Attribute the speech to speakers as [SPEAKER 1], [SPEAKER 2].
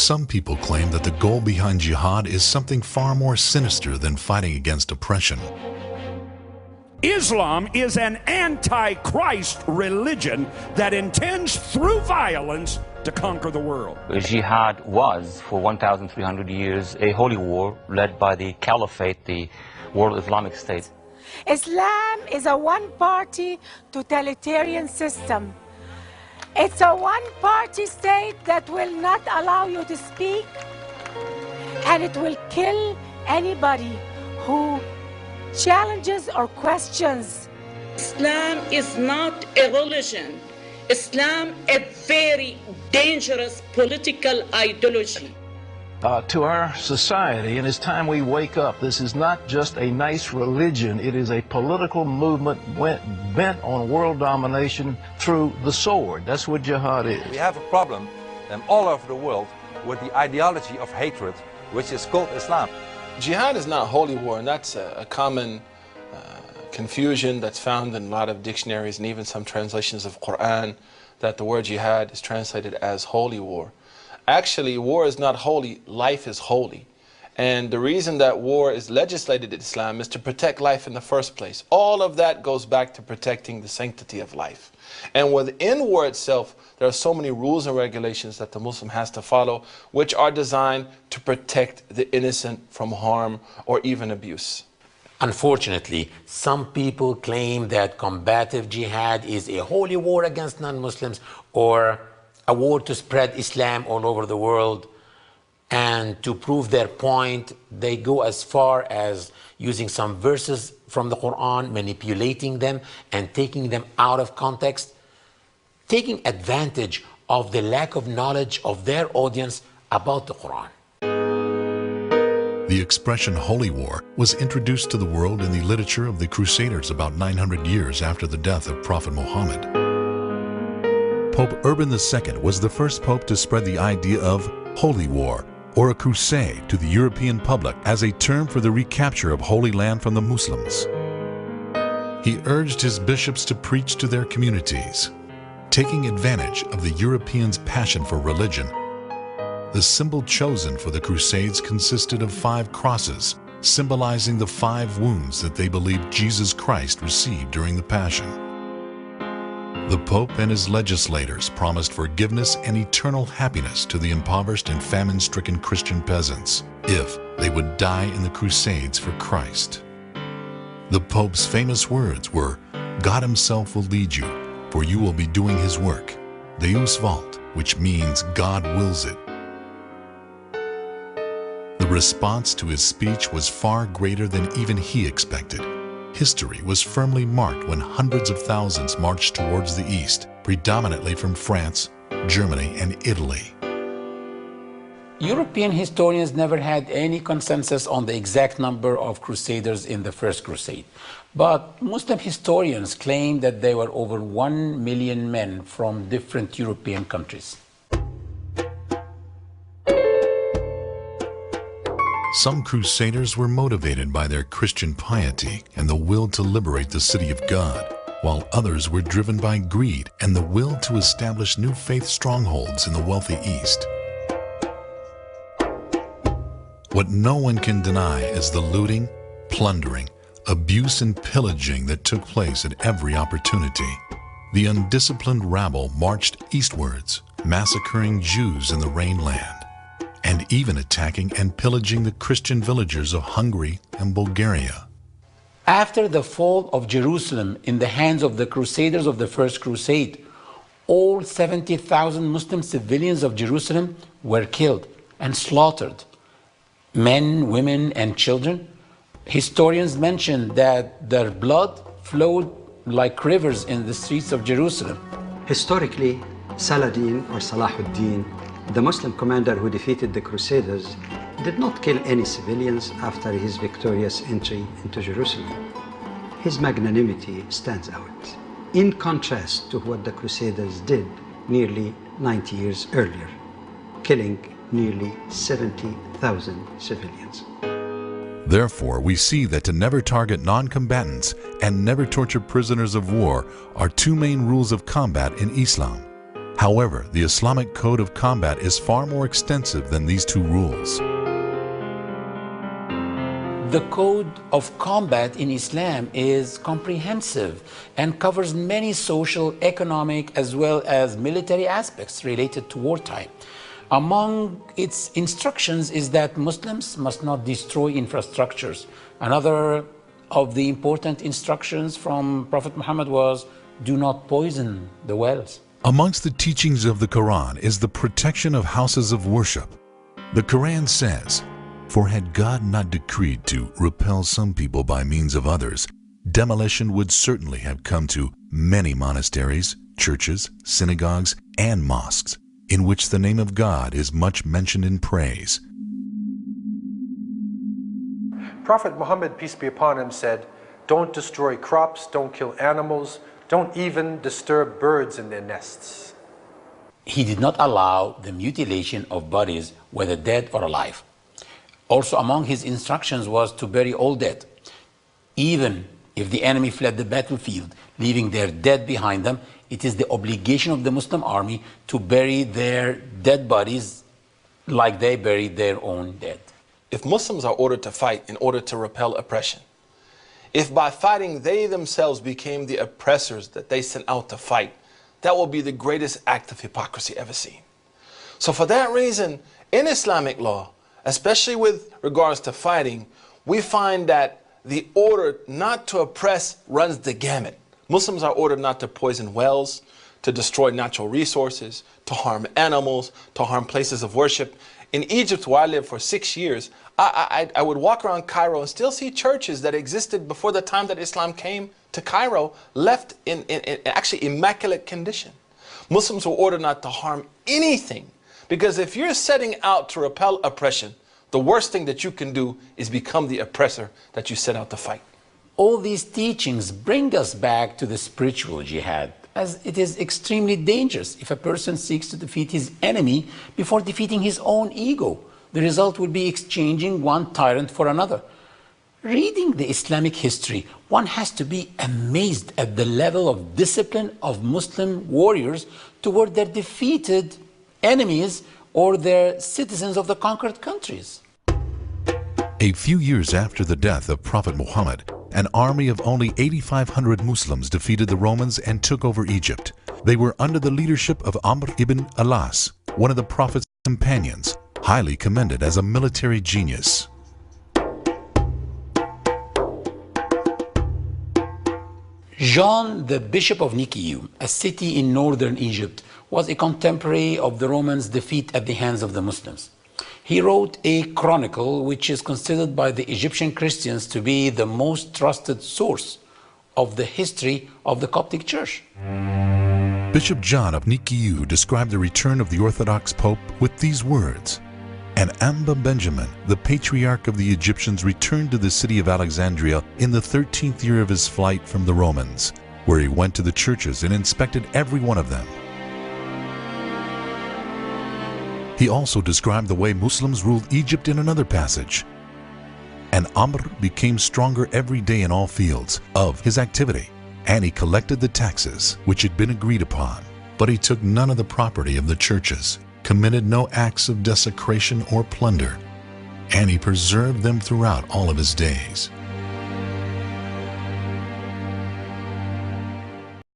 [SPEAKER 1] Some people claim that the goal behind jihad is something far more sinister than fighting against oppression.
[SPEAKER 2] Islam is an anti-Christ religion that intends through violence to conquer the world.
[SPEAKER 3] Jihad was, for 1,300 years, a holy war led by the Caliphate, the World Islamic State.
[SPEAKER 4] Islam is a one-party totalitarian system. It's a one-party state that will not allow you to speak, and it will kill anybody who challenges or questions.
[SPEAKER 5] Islam is not a religion. Islam is a very dangerous political ideology.
[SPEAKER 6] To our society, and it's time we wake up. This is not just a nice religion. It is a political movement bent on world domination through the sword. That's what jihad is.
[SPEAKER 7] We have a problem all over the world with the ideology of hatred, which is called Islam.
[SPEAKER 8] Jihad is not holy war, and that's a common confusion that's found in a lot of dictionaries and even some translations of Quran, that the word jihad is translated as holy war. Actually, war is not holy, life is holy. And the reason that war is legislated in Islam is to protect life in the first place. All of that goes back to protecting the sanctity of life. And within war itself, there are so many rules and regulations that the Muslim has to follow, which are designed to protect the innocent from harm or even abuse.
[SPEAKER 9] Unfortunately, some people claim that combative jihad is a holy war against non-Muslims or a war to spread Islam all over the world. And to prove their point, they go as far as using some verses from the Quran, manipulating them and taking them out of context, taking advantage of the lack of knowledge of their audience about the Quran.
[SPEAKER 1] The expression holy war was introduced to the world in the literature of the Crusaders about 900 years after the death of Prophet Muhammad. Pope Urban II was the first pope to spread the idea of holy war, or a crusade, to the European public as a term for the recapture of Holy Land from the Muslims. He urged his bishops to preach to their communities, taking advantage of the Europeans' passion for religion. The symbol chosen for the Crusades consisted of 5 crosses, symbolizing the 5 wounds that they believed Jesus Christ received during the Passion. The Pope and his legislators promised forgiveness and eternal happiness to the impoverished and famine-stricken Christian peasants if they would die in the Crusades for Christ. The Pope's famous words were, "God himself will lead you, for you will be doing his work, Deus vult, which means God wills it." The response to his speech was far greater than even he expected. History was firmly marked when hundreds of thousands marched towards the east, predominantly from France, Germany, and Italy.
[SPEAKER 9] European historians never had any consensus on the exact number of crusaders in the First Crusade. But Muslim historians claim that there were over 1 million men from different European countries.
[SPEAKER 1] Some crusaders were motivated by their Christian piety and the will to liberate the city of God, while others were driven by greed and the will to establish new faith strongholds in the wealthy East. What no one can deny is the looting, plundering, abuse, and pillaging that took place at every opportunity. The undisciplined rabble marched eastwards, massacring Jews in the Rhineland, and even attacking and pillaging the Christian villagers of Hungary and Bulgaria.
[SPEAKER 9] After the fall of Jerusalem in the hands of the Crusaders of the First Crusade, all 70,000 Muslim civilians of Jerusalem were killed and slaughtered. Men, women, and children. Historians mention that their blood flowed like rivers in the streets of Jerusalem.
[SPEAKER 10] Historically, Saladin or Salahuddin, the Muslim commander who defeated the Crusaders, did not kill any civilians after his victorious entry into Jerusalem. His magnanimity stands out, in contrast to what the Crusaders did nearly 90 years earlier, killing nearly 70,000 civilians.
[SPEAKER 1] Therefore, we see that to never target non-combatants and never torture prisoners of war are 2 main rules of combat in Islam. However, the Islamic code of combat is far more extensive than these two rules.
[SPEAKER 9] The code of combat in Islam is comprehensive and covers many social, economic, as well as military aspects related to wartime. Among its instructions is that Muslims must not destroy infrastructures. Another of the important instructions from Prophet Muhammad was, do not poison the wells.
[SPEAKER 1] Amongst the teachings of the Quran is the protection of houses of worship. The Quran says, "For had God not decreed to repel some people by means of others, demolition would certainly have come to many monasteries, churches, synagogues, and mosques, in which the name of God is much mentioned in praise."
[SPEAKER 11] Prophet Muhammad, peace be upon him, said, "Don't destroy crops, don't kill animals, don't even disturb birds in their nests."
[SPEAKER 9] He did not allow the mutilation of bodies, whether dead or alive. Also among his instructions was to bury all dead. Even if the enemy fled the battlefield, leaving their dead behind them, it is the obligation of the Muslim army to bury their dead bodies like they buried their own dead.
[SPEAKER 8] If Muslims are ordered to fight in order to repel oppression, if by fighting they themselves became the oppressors that they sent out to fight, that will be the greatest act of hypocrisy ever seen. So for that reason, in Islamic law, especially with regards to fighting, we find that the order not to oppress runs the gamut. Muslims are ordered not to poison wells, to destroy natural resources, to harm animals, to harm places of worship. In Egypt, where I lived for 6 years, I would walk around Cairo and still see churches that existed before the time that Islam came to Cairo, left in actually immaculate condition. Muslims were ordered not to harm anything, because if you're setting out to repel oppression, the worst thing that you can do is become the oppressor that you set out to fight.
[SPEAKER 9] All these teachings bring us back to the spiritual jihad, as it is extremely dangerous if a person seeks to defeat his enemy before defeating his own ego. The result would be exchanging one tyrant for another. Reading the Islamic history, one has to be amazed at the level of discipline of Muslim warriors toward their defeated enemies or their citizens of the conquered countries.
[SPEAKER 1] A few years after the death of Prophet Muhammad, an army of only 8,500 Muslims defeated the Romans and took over Egypt. They were under the leadership of Amr ibn al-As, one of the Prophet's companions, highly commended as a military genius.
[SPEAKER 9] John, the Bishop of Nicaea, a city in northern Egypt, was a contemporary of the Romans' defeat at the hands of the Muslims. He wrote a chronicle which is considered by the Egyptian Christians to be the most trusted source of the history of the Coptic Church.
[SPEAKER 1] Bishop John of Nicaea described the return of the Orthodox Pope with these words: "And Amba Benjamin, the patriarch of the Egyptians, returned to the city of Alexandria in the 13th year of his flight from the Romans, where he went to the churches and inspected every one of them. He also described the way Muslims ruled Egypt in another passage. And Amr became stronger every day in all fields of his activity, and he collected the taxes which had been agreed upon, but he took none of the property of the churches, committed no acts of desecration or plunder, and he preserved them throughout all of his days."